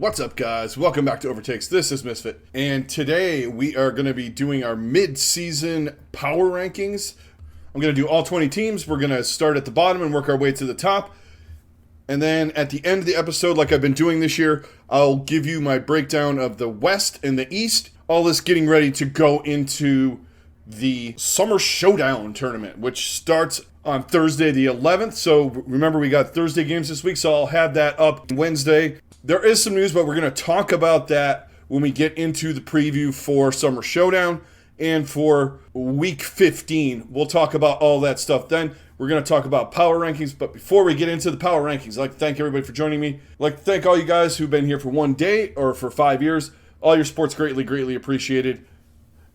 What's up, guys? Welcome back to OverTakes. This is Misfit, and today we are going to be doing our mid-season power rankings. I'm going to do all 20 teams. We're going to start at the bottom and work our way to the top. And then at the end of the episode, like I've been doing this year, I'll give you my breakdown of the West and the East. All this getting ready to go into the Summer Showdown tournament, which starts on Thursday the 11th. So remember, we got Thursday games this week, so I'll have that up Wednesday. There is some news, but we're going to talk about that when we get into the preview for Summer Showdown and for Week 15. We'll talk about all that stuff then. We're going to talk about power rankings, but before we get into the power rankings, I'd like to thank everybody for joining me. I'd like to thank all you guys who've been here for one day or for 5 years. All your support's greatly appreciated.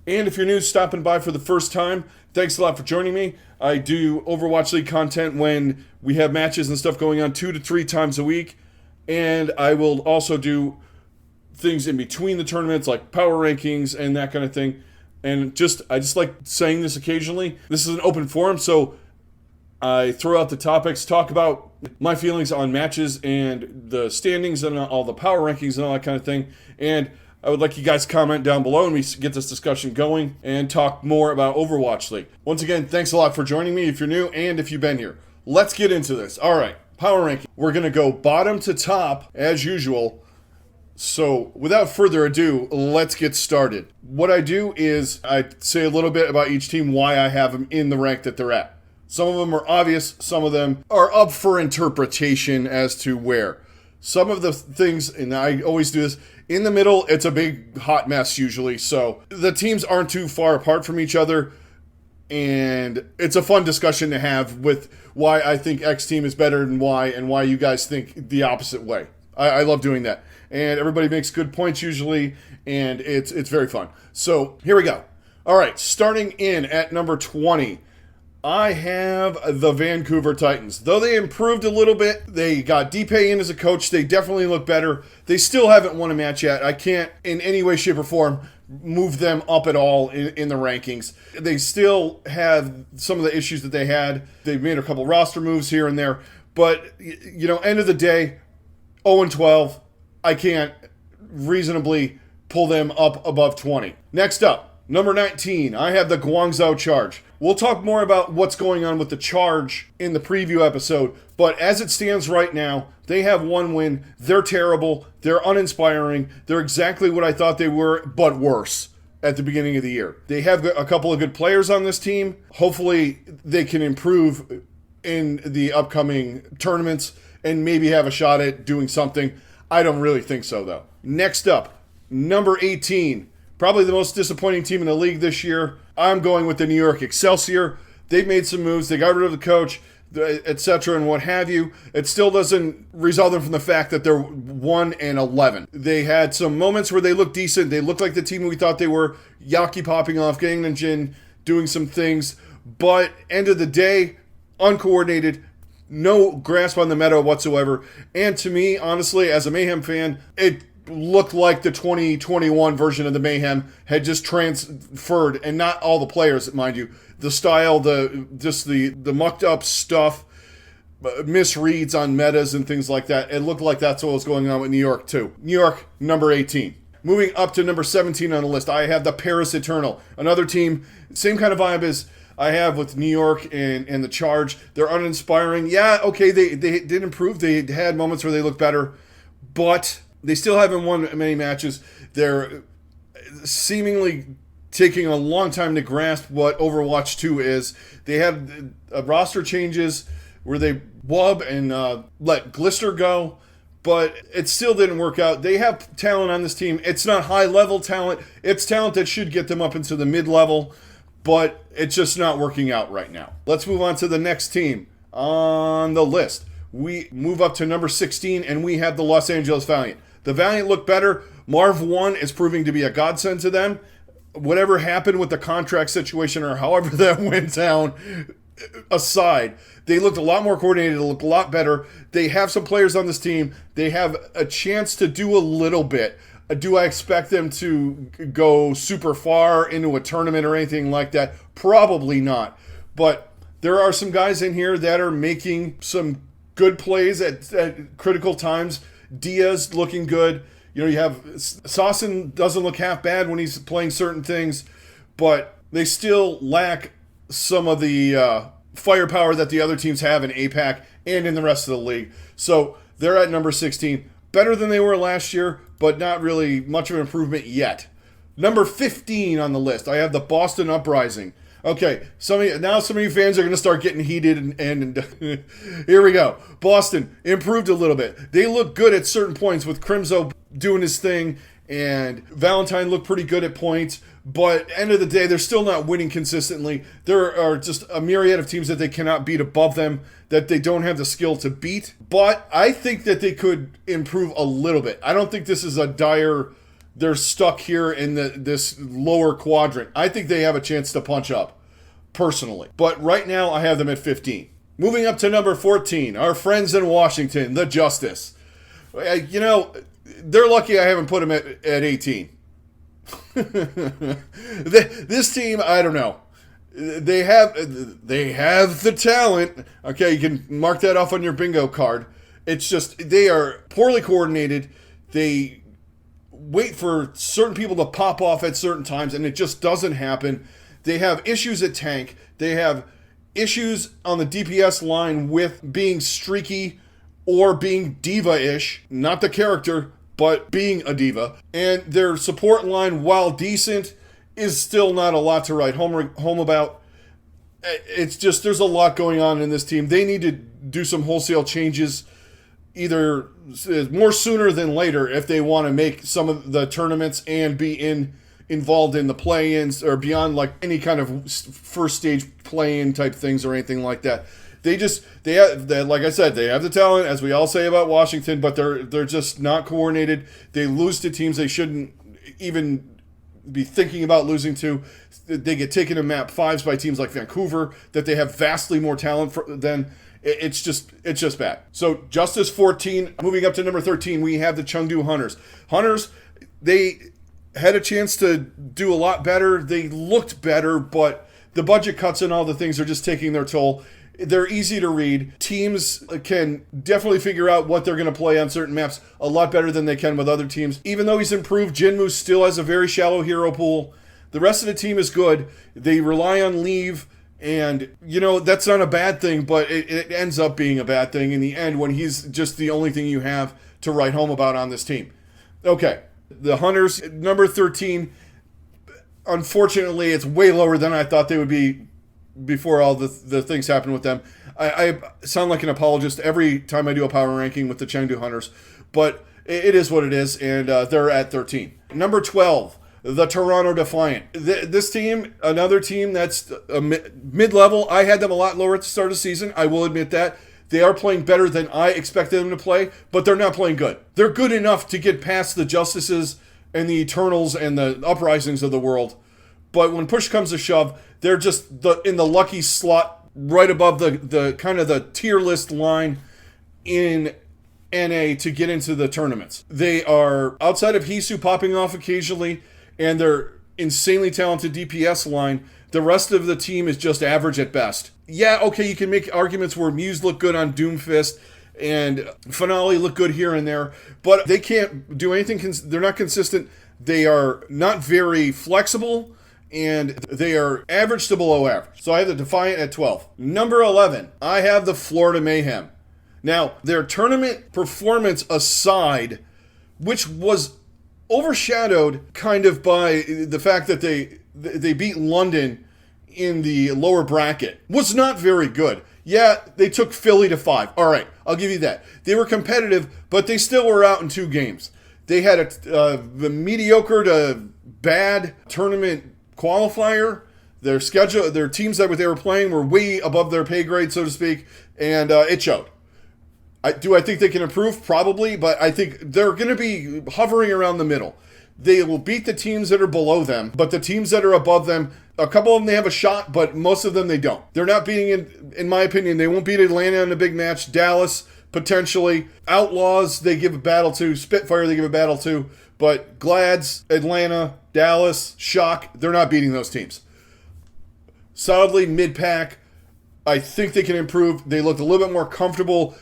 And if you're new, stopping by for the first time, thanks a lot for joining me. I do Overwatch League content when we have matches and stuff going on 2 to 3 times a week. And I will also do things in between the tournaments like power rankings and that kind of thing. And I just like saying this occasionally. This is an open forum, so I throw out the topics, talk about my feelings on matches and the standings and all the power rankings and all that kind of thing. And I would like you guys to comment down below and we get this discussion going and talk more about Overwatch League. Once again, thanks a lot for joining me if you're new and if you've been here. Let's get into this. All right. Power ranking. We're going to go bottom to top as usual. So without further ado, let's get started. What I do is I say a little bit about each team, why I have them in the rank that they're at. Some of them are obvious. Some of them are up for interpretation as to where. Some of the things, and I always do this, in the middle, it's a big hot mess usually. So the teams aren't too far apart from each other. And it's a fun discussion to have with why I think X team is better than Y and why you guys think the opposite way. I love doing that. And everybody makes good points usually, and it's very fun. So here we go. All right, starting in at number 20, I have the Vancouver Titans. Though they improved a little bit, they got DP in as a coach, they definitely look better. They still haven't won a match yet. I can't in any way, shape, or form move them up at all in the rankings. They still have some of the issues that they had. They've made a couple roster moves here and there. But, end of the day, 0-12, I can't reasonably pull them up above 20. Next up, number 19, I have the Guangzhou Charge. We'll talk more about what's going on with the Charge in the preview episode, but as it stands right now, they have one win. They're terrible. They're uninspiring. They're exactly what I thought they were, but worse at the beginning of the year. They have a couple of good players on this team. Hopefully, they can improve in the upcoming tournaments and maybe have a shot at doing something. I don't really think so, though. Next up, number 18. Probably the most disappointing team in the league this year. I'm going with the New York Excelsior. They've made some moves. They got rid of the coach, etc., and what have you. It still doesn't resolve them from the fact that they're 1-11. They had some moments where they looked decent. They looked like the team we thought they were. Yaki popping off, getting the Jin, doing some things. But end of the day, uncoordinated, no grasp on the meta whatsoever. And to me, honestly, as a Mayhem fan, it looked like the 2021 version of the Mayhem had just transferred, and not all the players, mind you. The style, the mucked up stuff, misreads on metas and things like that. It looked like that's what was going on with New York too. New York, number 18. Moving up to number 17 on the list, I have the Paris Eternal. Another team, same kind of vibe as I have with New York and the Charge. They're uninspiring. Yeah, okay, they did improve. They had moments where they looked better, but they still haven't won many matches. They're seemingly taking a long time to grasp what Overwatch 2 is. They had roster changes where they wub and let Glister go, but it still didn't work out. They have talent on this team. It's not high-level talent. It's talent that should get them up into the mid-level, but it's just not working out right now. Let's move on to the next team on the list. We move up to number 16, and we have the Los Angeles Valiant. The Valiant look better. Marv 1 is proving to be a godsend to them. Whatever happened with the contract situation or however that went down aside, they looked a lot more coordinated. They looked a lot better. They have some players on this team. They have a chance to do a little bit. Do I expect them to go super far into a tournament or anything like that? Probably not. But there are some guys in here that are making some good plays at critical times. Diaz looking good. You have Sawson doesn't look half bad when he's playing certain things, but they still lack some of the firepower that the other teams have in APAC and in the rest of the league. So they're at number 16. Better than they were last year, but not really much of an improvement yet. Number 15 on the list, I have the Boston Uprising. Okay, some of you fans are going to start getting heated, and here we go. Boston improved a little bit. They look good at certain points with Crimzo doing his thing, and Valentine looked pretty good at points, but end of the day, they're still not winning consistently. There are just a myriad of teams that they cannot beat above them, that they don't have the skill to beat, but I think that they could improve a little bit. I don't think this is a dire... They're stuck here in this lower quadrant. I think they have a chance to punch up, personally. But right now, I have them at 15. Moving up to number 14, our friends in Washington, the Justice. They're lucky I haven't put them at 18. This team, I don't know. They have the talent. Okay, you can mark that off on your bingo card. It's just, they are poorly coordinated. They wait for certain people to pop off at certain times, and it just doesn't happen. They have issues at tank. They have issues on the DPS line with being streaky or being diva-ish. Not the character, but being a diva. And their support line, while decent, is still not a lot to write home about. It's just, there's a lot going on in this team. They need to do some wholesale changes, either more sooner than later, if they want to make some of the tournaments and be involved in the play-ins or beyond like any kind of first stage play-in type things or anything like that. They have, like I said, they have the talent, as we all say about Washington, but they're just not coordinated. They lose to teams they shouldn't even be thinking about losing to. They get taken to map 5s by teams like Vancouver that they have vastly more talent than. It's just bad. So Justice 14, moving up to number 13, we have the Chengdu Hunters. Hunters, they had a chance to do a lot better. They looked better, but the budget cuts and all the things are just taking their toll. They're easy to read. Teams can definitely figure out what they're going to play on certain maps a lot better than they can with other teams. Even though he's improved, Jinmu still has a very shallow hero pool. The rest of the team is good. They rely on Leave. And, that's not a bad thing, but it ends up being a bad thing in the end when he's just the only thing you have to write home about on this team. Okay, the Hunters, number 13. Unfortunately, it's way lower than I thought they would be before all the things happened with them. I sound like an apologist every time I do a power ranking with the Chengdu Hunters, but it is what it is, and they're at 13. Number 12. The Toronto Defiant. This team, another team that's mid-level. I had them a lot lower at the start of the season. I will admit that. They are playing better than I expected them to play, but they're not playing good. They're good enough to get past the Justices and the Eternals and the Uprisings of the world. But when push comes to shove, they're just in the lucky slot right above the kind of the tier list line in NA to get into the tournaments. They are, outside of Hisu popping off occasionally, and their insanely talented DPS line, the rest of the team is just average at best. Yeah, okay, you can make arguments where Muse look good on Doomfist and Finale look good here and there, but they can't do anything. They're not consistent. They are not very flexible, and they are average to below average. So I have the Defiant at 12. Number 11, I have the Florida Mayhem. Now, their tournament performance aside, which was overshadowed kind of by the fact that they beat London in the lower bracket, was not very good. Yeah, they took Philly to 5. All right, I'll give you that. They were competitive, but they still were out in 2 games. They had the mediocre to bad tournament qualifier. Their schedule, their teams that they were playing were way above their pay grade, so to speak, and it showed. I think they can improve? Probably, but I think they're going to be hovering around the middle. They will beat the teams that are below them, but the teams that are above them, a couple of them they have a shot, but most of them they don't. They're not beating, in my opinion, they won't beat Atlanta in a big match. Dallas, potentially. Outlaws, they give a battle to. Spitfire, they give a battle to. But Glads, Atlanta, Dallas, Shock, they're not beating those teams. Solidly mid-pack. I think they can improve. They looked a little bit more comfortable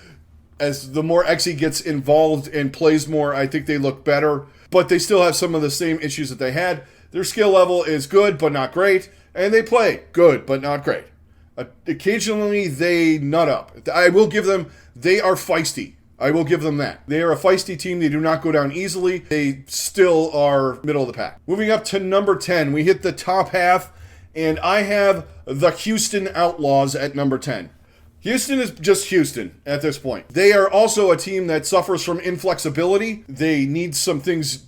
As the more Xe gets involved and plays more, I think they look better. But they still have some of the same issues that they had. Their skill level is good, but not great. And they play good, but not great. Occasionally, they nut up. I will give them, they are feisty. I will give them that. They are a feisty team. They do not go down easily. They still are middle of the pack. Moving up to number 10, we hit the top half, and I have the Houston Outlaws at number 10. Houston is just Houston at this point. They are also a team that suffers from inflexibility. They need some things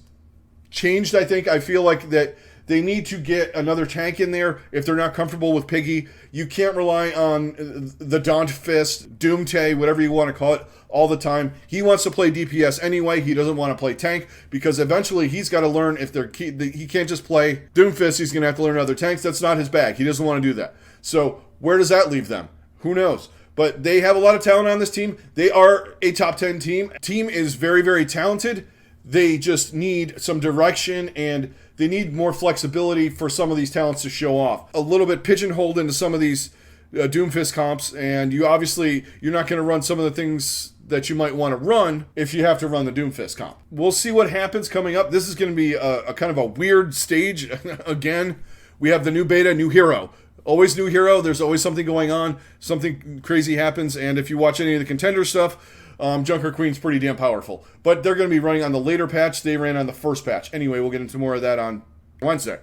changed, I think. I feel like that they need to get another tank in there if they're not comfortable with Piggy. You can't rely on the Daunt Fist, Doomtay, whatever you want to call it, all the time. He wants to play DPS anyway. He doesn't want to play tank because eventually he's got to learn if they're he can't just play Doomfist. He's going to have to learn other tanks. That's not his bag. He doesn't want to do that. So where does that leave them? Who knows? But they have a lot of talent on this team. They are a top 10 team. Team is very, very talented. They just need some direction and they need more flexibility for some of these talents to show off. A little bit pigeonholed into some of these Doomfist comps, and you're not going to run some of the things that you might want to run if you have to run the Doomfist comp. We'll see what happens coming up. This is going to be a kind of a weird stage. Again, we have the new beta, new hero. Always new hero. There's always something going on. Something crazy happens, and if you watch any of the contender stuff, Junker Queen's pretty damn powerful. But they're going to be running on the later patch. They ran on the first patch. Anyway, we'll get into more of that on Wednesday.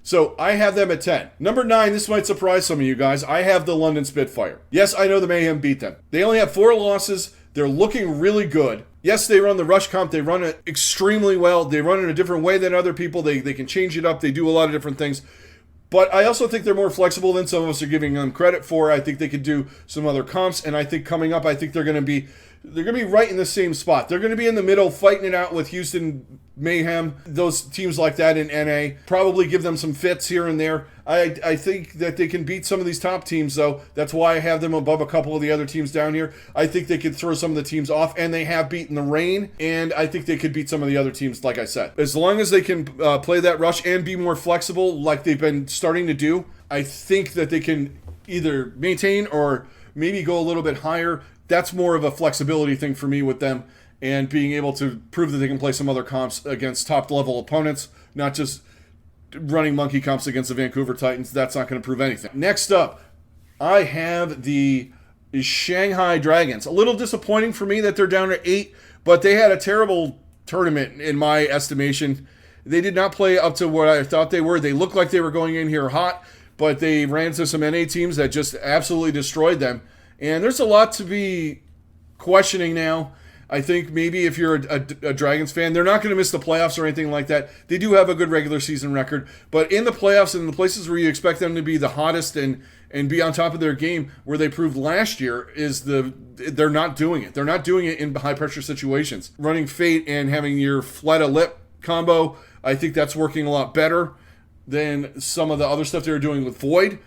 So I have them at 10. Number 9, this might surprise some of you guys. I have the London Spitfire. Yes, I know the Mayhem beat them. They only have 4 losses. They're looking really good. Yes, they run the rush comp. They run it extremely well. They run it a different way than other people. They can change it up. They do a lot of different things. But I also think they're more flexible than some of us are giving them credit for. I think they could do some other comps, and I think coming up, I think they're going to be right in the same spot. They're going to be in the middle, fighting it out with Houston Mayhem, those teams like that in NA. Probably give them some fits here and there. I think that they can beat some of these top teams, though. That's why I have them above a couple of the other teams down here. I think they could throw some of the teams off, and they have beaten the Reign, and I think they could beat some of the other teams, like I said. As long as they can play that rush and be more flexible like they've been starting to do, I think that they can either maintain or maybe go a little bit higher. That's more of a flexibility thing for me with them and being able to prove that they can play some other comps against top-level opponents, not just running monkey comps against the Vancouver Titans. That's not going to prove anything. Next up, I have the Shanghai Dragons. A little disappointing for me that they're down to 8, but they had a terrible tournament in my estimation. They did not play up to what I thought they were. They looked like they were going in here hot, but they ran into some NA teams that just absolutely destroyed them. And there's a lot to be questioning now. I think maybe if you're a Dragons fan, they're not going to miss the playoffs or anything like that. They do have a good regular season record. But in the playoffs and the places where you expect them to be the hottest and be on top of their game, where they proved last year, they're not doing it. They're not doing it in high-pressure situations. Running Fate and having your Fleta Lip combo, I think that's working a lot better than some of the other stuff they were doing with Void.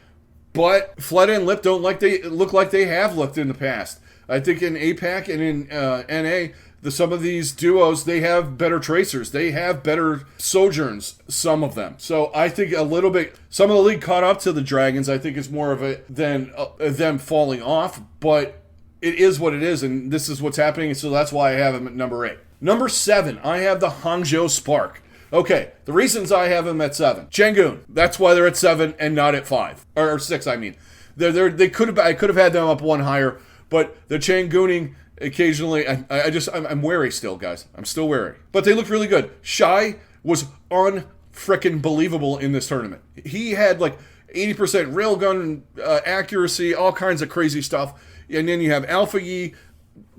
But Fleta and Lip don't look like they have looked in the past. I think in APAC and in NA, some of these duos, they have better tracers. They have better Sojourns, some of them. So I think a little bit, some of the league caught up to the Dragons. I think it's more of it than them falling off. But it is what it is, and this is what's happening. So that's why I have them at number 8. Number 7, I have the Hangzhou Spark. Okay, the reasons I have them at 7. Changun. That's why they're at 7 and not at 5. Or 6, I mean. I could have had them up one higher, but the Changooning occasionally, I'm wary still, guys. I'm still wary. But they look really good. Shy was unfrickin' believable in this tournament. He had like 80% railgun accuracy, all kinds of crazy stuff. And then you have Alpha Yi,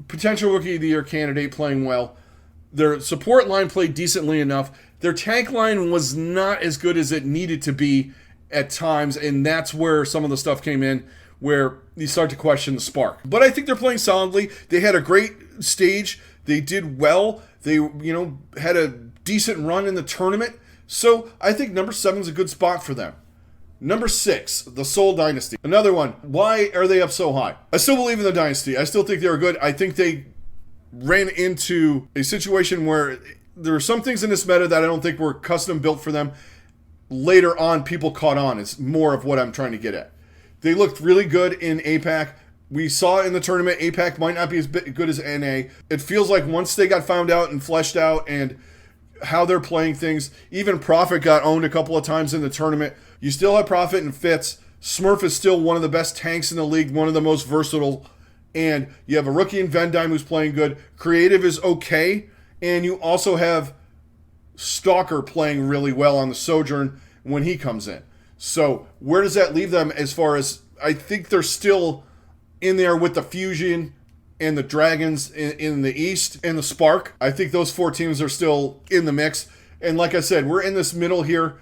potential Rookie of the Year candidate, playing well. Their support line played decently enough. Their tank line was not as good as it needed to be at times, and that's where some of the stuff came in, where you start to question the spark. But I think they're playing solidly. They had a great stage. They did well. They, had a decent run in the tournament. So I think number 7 is a good spot for them. Number 6, the Seoul Dynasty. Another one. Why are they up so high? I still believe in the Dynasty. I still think they were good. I think they ran into a situation where there are some things in this meta that I don't think were custom built for them. Later on, people caught on. Is more of what I'm trying to get at. They looked really good in APAC. We saw in the tournament, APAC might not be as good as NA. It feels like once they got found out and fleshed out and how they're playing things, even Prophet got owned a couple of times in the tournament. You still have Prophet and Fitz. Smurf is still one of the best tanks in the league, one of the most versatile. And you have a rookie in Vendime who's playing good. Creative is okay. And you also have Stalker playing really well on the Sojourn when he comes in. So where does that leave them as far as, I think they're still in there with the Fusion and the Dragons in the East and the Spark. I think those 4 teams are still in the mix. And like I said, we're in this middle here.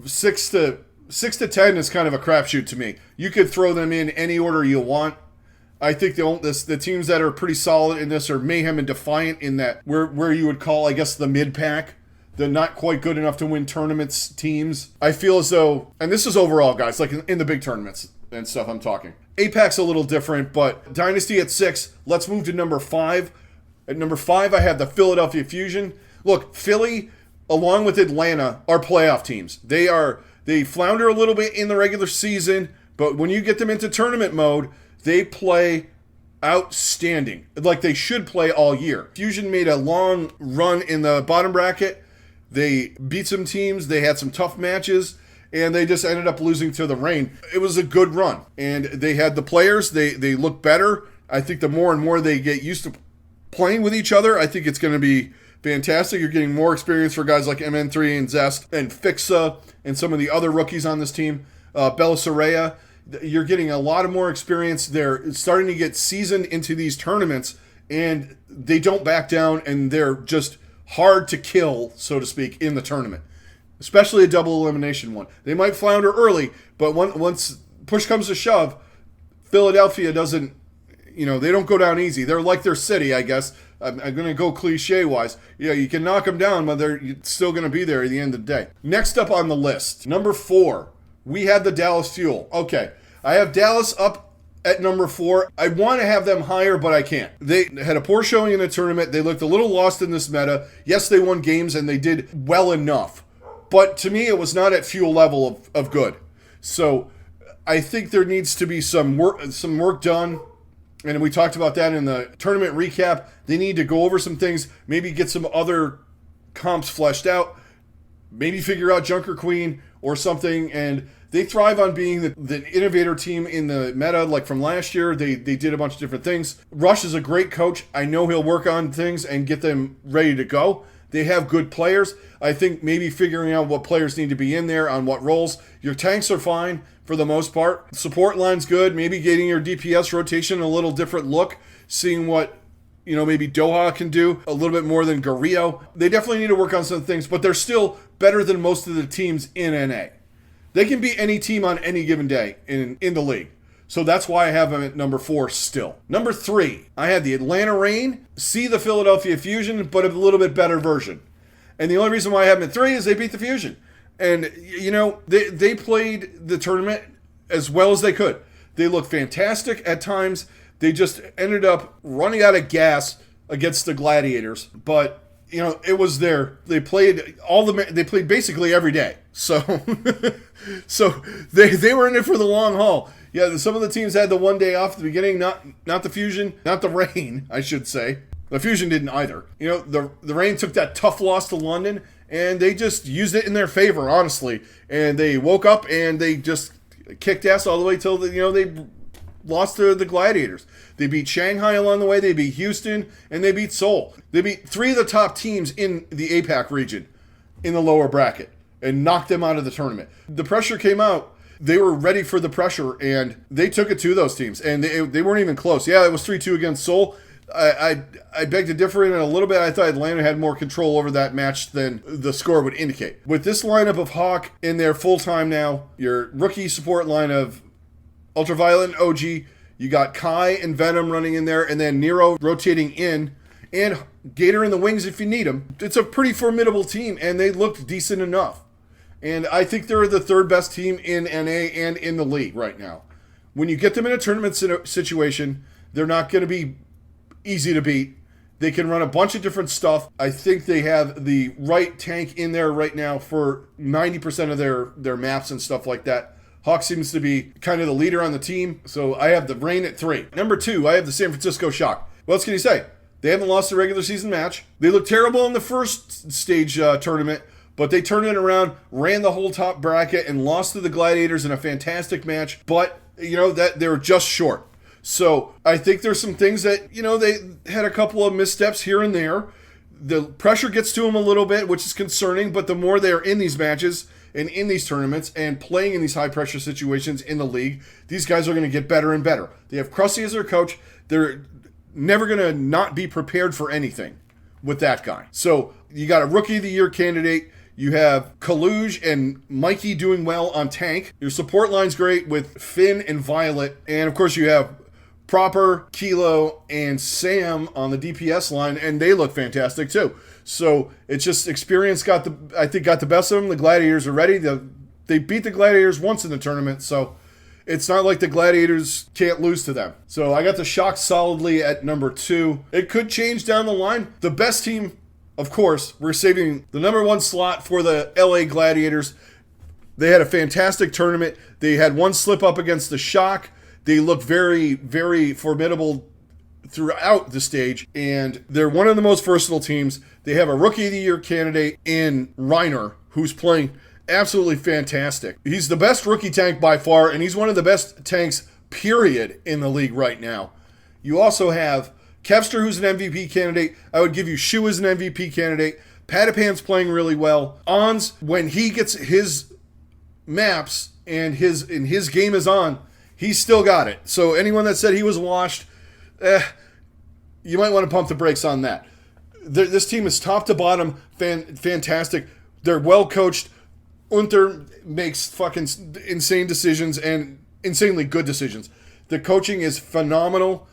6 to 10 is kind of a crapshoot to me. You could throw them in any order you want. I think the teams that are pretty solid in this are Mayhem and Defiant in that where you would call, I guess, the mid-pack. The not quite good enough to win tournaments teams. I feel as though, and this is overall, guys, like in the big tournaments and stuff I'm talking. APAC's a little different, but Dynasty at 6. Let's move to number 5. At number 5, I have the Philadelphia Fusion. Look, Philly, along with Atlanta, are playoff teams. They flounder a little bit in the regular season, but when you get them into tournament mode, they play outstanding, like they should play all year. Fusion made a long run in the bottom bracket. They beat some teams. They had some tough matches, and they just ended up losing to the Reign. It was a good run, and they had the players. They look better. I think the more and more they get used to playing with each other, I think it's going to be fantastic. You're getting more experience for guys like MN3 and Zest and Fixa and some of the other rookies on this team. Belisarea. You're getting a lot of more experience. They're starting to get seasoned into these tournaments, and they don't back down, and they're just hard to kill, so to speak, in the tournament, especially a double elimination one. They might flounder early, but once push comes to shove, Philadelphia doesn't, they don't go down easy. They're like their city, I guess. I'm going to go cliche-wise. Yeah, you can knock them down, but they're still going to be there at the end of the day. Next up on the list, number 4, we had the Dallas Fuel. Okay, I have Dallas up at number 4. I want to have them higher, but I can't. They had a poor showing in the tournament. They looked a little lost in this meta. Yes, they won games, and they did well enough. But to me, it was not at Fuel level of good. So I think there needs to be some work done. And we talked about that in the tournament recap. They need to go over some things, maybe get some other comps fleshed out, maybe figure out Junker Queen or something. And they thrive on being the innovator team in the meta, like from last year. They did a bunch of different things. Rush is a great coach. I know he'll work on things and get them ready to go. They have good players. I think maybe figuring out what players need to be in there on what roles. Your tanks are fine for the most part. Support line's good. Maybe getting your DPS rotation a little different look. Seeing what, maybe Doha can do a little bit more than Garrido. They definitely need to work on some things, but they're still better than most of the teams in NA. They can beat any team on any given day in the league. So that's why I have them at number 4 still. Number 3, I had the Atlanta Reign, the Philadelphia Fusion, but a little bit better version. And the only reason why I have them at 3 is they beat the Fusion. And, they played the tournament as well as they could. They looked fantastic at times. They just ended up running out of gas against the Gladiators. But, it was they played basically every day. So, they were in it for the long haul. Yeah, some of the teams had the one day off at the beginning, not the Fusion, not the Reign, I should say. The Fusion didn't either. The Reign took that tough loss to London, and they just used it in their favor, honestly. And they woke up and they just kicked ass all the way till they lost to the Gladiators. They beat Shanghai along the way, they beat Houston, and they beat Seoul. They beat 3 of the top teams in the APAC region in the lower bracket and knocked them out of the tournament. The pressure came out. They were ready for the pressure, and they took it to those teams, and they weren't even close. Yeah, it was 3-2 against Seoul. I beg to differ in it a little bit. I thought Atlanta had more control over that match than the score would indicate. With this lineup of Hawk in there full-time now, your rookie support line of Ultraviolet and OG, you got Kai and Venom running in there, and then Nero rotating in, and Gator in the wings if you need him. It's a pretty formidable team, and they looked decent enough. And I think they're the 3rd best team in NA and in the league right now. When you get them in a tournament situation, they're not going to be easy to beat. They can run a bunch of different stuff. I think they have the right tank in there right now for 90% of their maps and stuff like that. Hawk seems to be kind of the leader on the team, so I have the Reign at 3. Number 2, I have the San Francisco Shock. What else can you say? They haven't lost a regular season match. They looked terrible in the first stage tournament, but they turned it around, ran the whole top bracket, and lost to the Gladiators in a fantastic match. But, that they were just short. So I think there's some things that, they had a couple of missteps here and there. The pressure gets to them a little bit, which is concerning, but the more they're in these matches and in these tournaments and playing in these high-pressure situations in the league, these guys are going to get better and better. They have Krusty as their coach. They're never going to not be prepared for anything with that guy. So you got a Rookie of the Year candidate. You have Kaluge and Mikey doing well on tank. Your support line's great with Finn and Violet. And, of course, you have Proper, Kilo, and Sam on the DPS line, and they look fantastic too. So it's just experience got the best of them. The Gladiators are ready. They beat the Gladiators once in the tournament, so it's not like the Gladiators can't lose to them. So I got the Shock solidly at number 2. It could change down the line. The best team, of course, we're saving the number 1 slot for the LA Gladiators. They had a fantastic tournament. They had one slip up against the Shock. They look very, very formidable throughout the stage, and they're one of the most versatile teams. They have a Rookie of the Year candidate in Reiner, who's playing absolutely fantastic. He's the best rookie tank by far, and he's one of the best tanks, period, in the league right now. You also have Kevster, who's an MVP candidate. I would give you Shu as an MVP candidate. Patapan's playing really well. Ons, when he gets his maps and his game is on, he's still got it. So anyone that said he was washed, you might want to pump the brakes on that. This team is top to bottom fantastic. They're well coached. Unter makes fucking insane decisions and insanely good decisions. The coaching is phenomenal.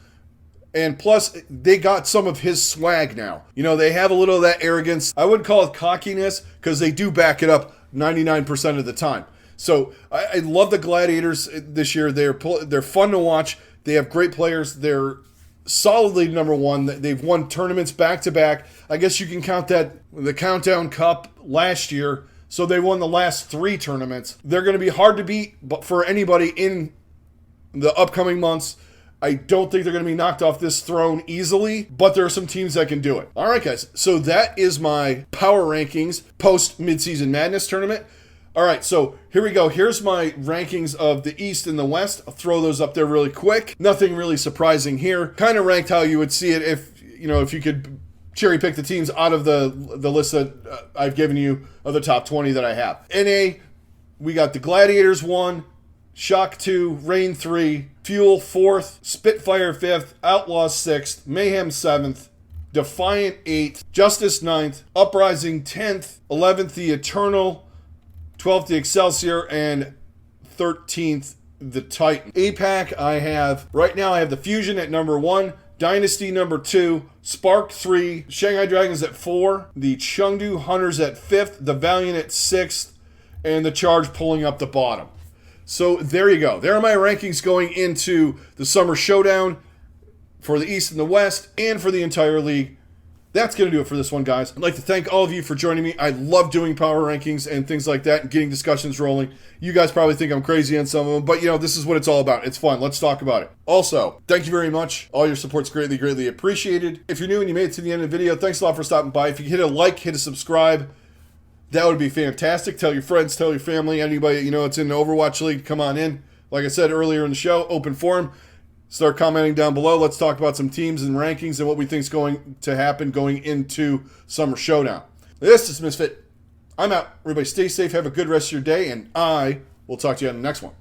And plus, they got some of his swag now. They have a little of that arrogance. I wouldn't call it cockiness because they do back it up 99% of the time. So I love the Gladiators this year. They're fun to watch. They have great players. They're solidly number 1. They've won tournaments back to back. I guess you can count that the Countdown Cup last year. So they won the last 3 tournaments. They're going to be hard to beat, but for anybody in the upcoming months, I don't think they're going to be knocked off this throne easily, but there are some teams that can do it. All right, guys. So that is my power rankings post Midseason Madness tournament. All right, so here we go. Here's my rankings of the East and the West. I'll throw those up there really quick. Nothing really surprising here. Kind of ranked how you would see it if you could cherry pick the teams out of the list that I've given you of the top 20 that I have. NA, we got the Gladiators 1, Shock 2, Reign 3, Fuel 4th, Spitfire 5th, Outlaws 6th, Mayhem 7th, Defiant 8th, Justice 9th, Uprising 10th, 11th the Eternal, 12th the Excelsior, and 13th the Titan. APAC, I have the Fusion at number 1, Dynasty number 2, Spark 3, Shanghai Dragons at 4, the Chengdu Hunters at 5th, the Valiant at 6th, and the Charge pulling up the bottom. So there you go. There are my rankings going into the Summer Showdown for the East and the West and for the entire league. That's going to do it for this one, guys. I'd like to thank all of you for joining me. I love doing power rankings and things like that and getting discussions rolling. You guys probably think I'm crazy on some of them, but this is what it's all about. It's fun. Let's talk about it. Also, thank you very much. All your support's greatly, greatly appreciated. If you're new and you made it to the end of the video, thanks a lot for stopping by. If you hit a like, hit a subscribe, that would be fantastic. Tell your friends, tell your family, anybody it's in the Overwatch League, come on in. Like I said earlier in the show, open forum. Start commenting down below. Let's talk about some teams and rankings and what we think is going to happen going into Summer Showdown. This is Misfit. I'm out. Everybody stay safe. Have a good rest of your day, and I will talk to you on the next one.